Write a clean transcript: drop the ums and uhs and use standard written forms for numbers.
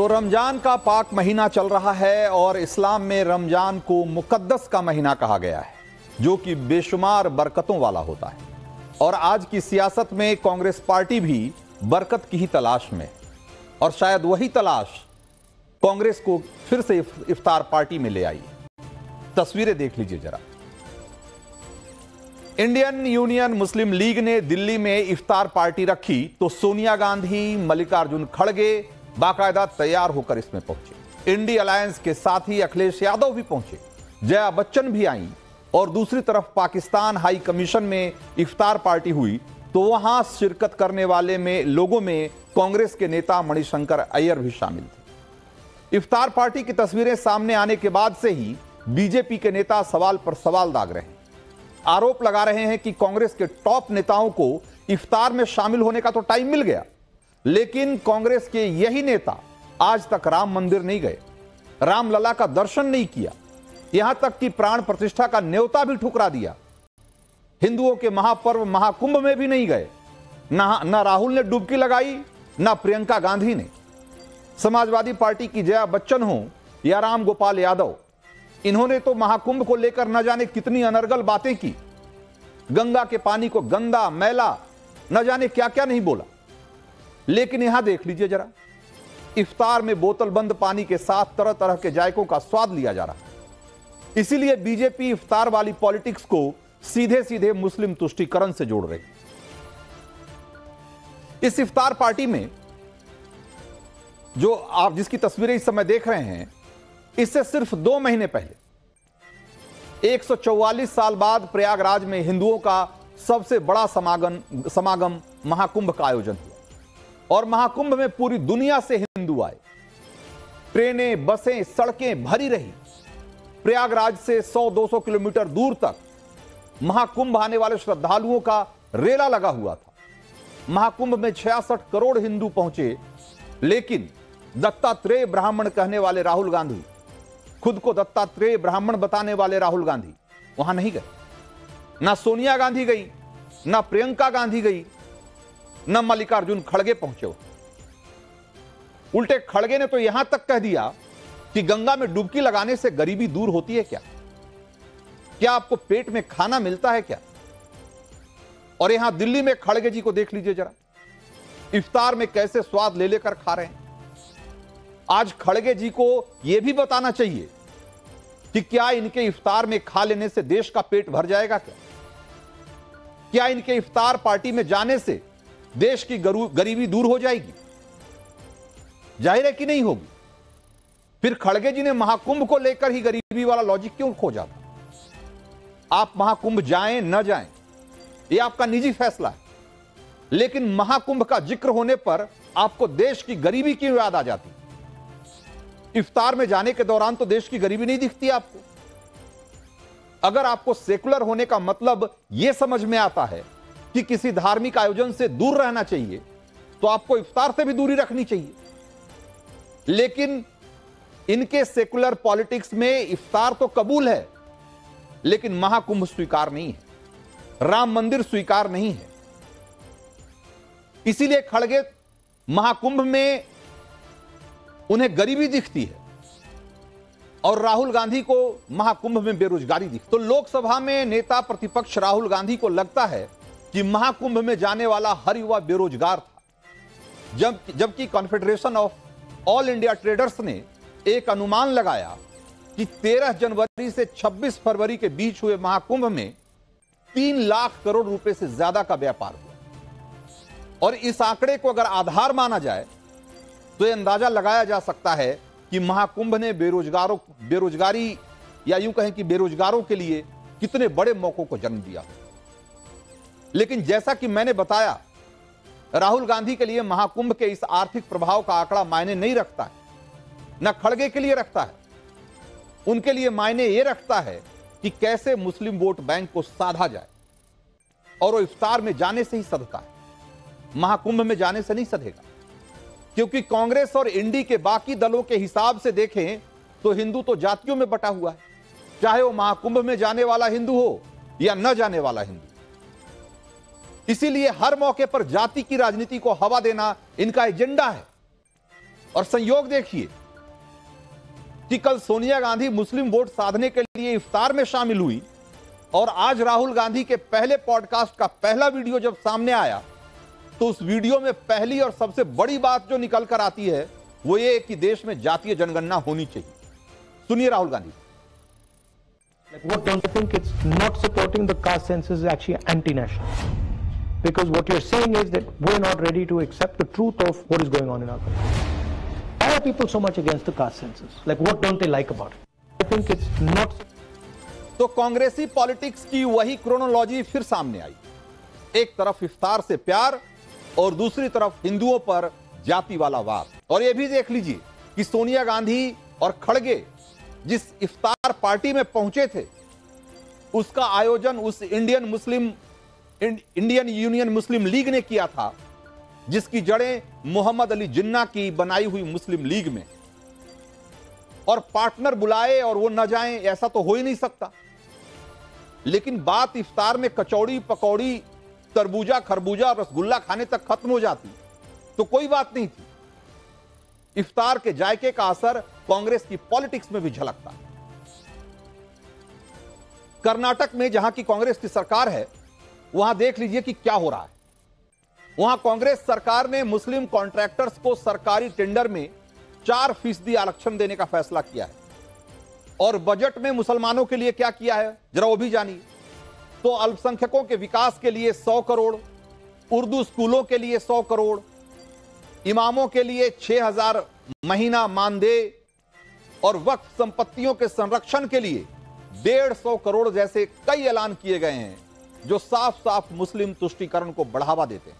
तो रमजान का पाक महीना चल रहा है और इस्लाम में रमजान को मुकद्दस का महीना कहा गया है, जो कि बेशुमार बरकतों वाला होता है। और आज की सियासत में कांग्रेस पार्टी भी बरकत की ही तलाश में, और शायद वही तलाश कांग्रेस को फिर से इफ्तार पार्टी में ले आई। तस्वीरें देख लीजिए जरा। इंडियन यूनियन मुस्लिम लीग ने दिल्ली में इफ्तार पार्टी रखी तो सोनिया गांधी, मल्लिकार्जुन खड़गे बाकायदा तैयार होकर इसमें पहुंचे। इंडी अलायंस के साथ ही अखिलेश यादव भी पहुंचे, जया बच्चन भी आई। और दूसरी तरफ पाकिस्तान हाई कमीशन में इफ्तार पार्टी हुई तो वहां शिरकत करने वाले लोगों में कांग्रेस के नेता मणिशंकर अय्यर भी शामिल थे। इफ्तार पार्टी की तस्वीरें सामने आने के बाद से ही बीजेपी के नेता सवाल पर सवाल दाग रहे हैं। आरोप लगा रहे हैं कि कांग्रेस के टॉप नेताओं को इफ्तार में शामिल होने का तो टाइम मिल गया, लेकिन कांग्रेस के यही नेता आज तक राम मंदिर नहीं गए, रामलला का दर्शन नहीं किया, यहां तक कि प्राण प्रतिष्ठा का न्योता भी ठुकरा दिया। हिंदुओं के महापर्व महाकुंभ में भी नहीं गए। ना राहुल ने डुबकी लगाई, ना प्रियंका गांधी ने। समाजवादी पार्टी की जया बच्चन हो या राम गोपाल यादव, इन्होंने तो महाकुंभ को लेकर न जाने कितनी अनर्गल बातें की। गंगा के पानी को गंदा, मैला, न जाने क्या क्या नहीं बोला। लेकिन यहां देख लीजिए जरा, इफ्तार में बोतल बंद पानी के साथ तरह तरह के जायकों का स्वाद लिया जा रहा है। इसीलिए बीजेपी इफ्तार वाली पॉलिटिक्स को सीधे सीधे मुस्लिम तुष्टीकरण से जोड़ रही। इस इफ्तार पार्टी में जो आप जिसकी तस्वीरें इस समय देख रहे हैं, इससे सिर्फ 2 महीने पहले 144 साल बाद प्रयागराज में हिंदुओं का सबसे बड़ा समागम महाकुंभ का आयोजन हुआ। और महाकुंभ में पूरी दुनिया से हिंदू आए। ट्रेनें, बसें, सड़कें भरी रही। प्रयागराज से 100-200 किलोमीटर दूर तक महाकुंभ आने वाले श्रद्धालुओं का रेला लगा हुआ था। महाकुंभ में 66 करोड़ हिंदू पहुंचे, लेकिन दत्तात्रेय ब्राह्मण कहने वाले राहुल गांधी, खुद को दत्तात्रेय ब्राह्मण बताने वाले राहुल गांधी वहां नहीं गए। ना सोनिया गांधी गई, ना प्रियंका गांधी गई, न मल्लिकार्जुन खड़गे पहुंचे। उल्टे खड़गे ने तो यहां तक कह दिया कि गंगा में डुबकी लगाने से गरीबी दूर होती है क्या? क्या आपको पेट में खाना मिलता है क्या? और यहां दिल्ली में खड़गे जी को देख लीजिए जरा, इफ्तार में कैसे स्वाद ले लेकर खा रहे हैं। आज खड़गे जी को यह भी बताना चाहिए कि क्या इनके इफ्तार में खा लेने से देश का पेट भर जाएगा क्या? क्या इनके इफ्तार पार्टी में जाने से देश की गरीबी दूर हो जाएगी? जाहिर है कि नहीं होगी। फिर खड़गे जी ने महाकुंभ को लेकर ही गरीबी वाला लॉजिक क्यों खोजा? आप महाकुंभ जाएं न जाएं, यह आपका निजी फैसला है, लेकिन महाकुंभ का जिक्र होने पर आपको देश की गरीबी क्यों याद आ जाती? इफ्तार में जाने के दौरान तो देश की गरीबी नहीं दिखती आपको। अगर आपको सेकुलर होने का मतलब यह समझ में आता है कि किसी धार्मिक आयोजन से दूर रहना चाहिए, तो आपको इफ्तार से भी दूरी रखनी चाहिए। लेकिन इनके सेकुलर पॉलिटिक्स में इफ्तार तो कबूल है, लेकिन महाकुंभ स्वीकार नहीं है, राम मंदिर स्वीकार नहीं है। इसीलिए खड़गे महाकुंभ में उन्हें गरीबी दिखती है और राहुल गांधी को महाकुंभ में बेरोजगारी दिखती। तो लोकसभा में नेता प्रतिपक्ष राहुल गांधी को लगता है कि महाकुंभ में जाने वाला हर युवा बेरोजगार था, जबकि confederation of all India traders ने एक अनुमान लगाया कि 13 जनवरी से 26 फरवरी के बीच हुए महाकुंभ में 3 लाख करोड़ रुपए से ज्यादा का व्यापार हुआ। और इस आंकड़े को अगर आधार माना जाए तो यह अंदाजा लगाया जा सकता है कि महाकुंभ ने बेरोजगारी या यूं कहें कि बेरोजगारों के लिए कितने बड़े मौकों को जन्म दिया। लेकिन जैसा कि मैंने बताया, राहुल गांधी के लिए महाकुंभ के इस आर्थिक प्रभाव का आंकड़ा मायने नहीं रखता है, न खड़गे के लिए रखता है। उनके लिए मायने यह रखता है कि कैसे मुस्लिम वोट बैंक को साधा जाए, और वो इफ्तार में जाने से ही सधता है, महाकुंभ में जाने से नहीं सधेगा। क्योंकि कांग्रेस और इंडी के बाकी दलों के हिसाब से देखें तो हिंदू तो जातियों में बटा हुआ है, चाहे वो महाकुंभ में जाने वाला हिंदू हो या न जाने वाला हिंदू। इसीलिए हर मौके पर जाति की राजनीति को हवा देना इनका एजेंडा है। और संयोग देखिए कि कल सोनिया गांधी मुस्लिम वोट साधने के लिए इफ्तार में शामिल हुई और आज राहुल गांधी के पहले पॉडकास्ट का पहला वीडियो जब सामने आया तो उस वीडियो में पहली और सबसे बड़ी बात जो निकल कर आती है वो ये कि देश में जातीय जनगणना होनी चाहिए। सुनिए Rahul Gandhi. What don't you think it's not supporting the caste census is actually anti-national? Because what you're saying is that we're not ready to accept the truth of what is going on in our country. Why are people so much against the caste census? Like, what don't they like about it? I think it's not. तो कांग्रेसी politics की वही chronology फिर सामने आई। एक तरफ इफ्तार से प्यार और दूसरी तरफ हिंदुओं पर जाति वाला वार। और यह भी देख लीजिए कि सोनिया गांधी और खड़गे जिस इफ्तार पार्टी में पहुंचे थे उसका आयोजन उस इंडियन यूनियन मुस्लिम लीग ने किया था जिसकी जड़ें मोहम्मद अली जिन्ना की बनाई हुई मुस्लिम लीग में। और पार्टनर बुलाए और वो न जाएं ऐसा तो हो ही नहीं सकता। लेकिन बात इफ्तार में कचौड़ी पकौड़ी तरबूजा खरबूजा रसगुल्ला खाने तक खत्म हो जाती तो कोई बात नहीं थी। इफ्तार के जायके का असर कांग्रेस की पॉलिटिक्स में भी झलकता। कर्नाटक में जहां की कांग्रेस की सरकार है वहां देख लीजिए कि क्या हो रहा है। वहां कांग्रेस सरकार ने मुस्लिम कॉन्ट्रैक्टर्स को सरकारी टेंडर में 4% आरक्षण देने का फैसला किया है। और बजट में मुसलमानों के लिए क्या किया है जरा वो भी जानिए। तो अल्पसंख्यकों के विकास के लिए 100 करोड़, उर्दू स्कूलों के लिए 100 करोड़, इमामों के लिए 6000 महीना मानदेय और वक्फ संपत्तियों के संरक्षण के लिए 150 करोड़ जैसे कई ऐलान किए गए हैं जो साफ साफ मुस्लिम तुष्टीकरण को बढ़ावा देते हैं।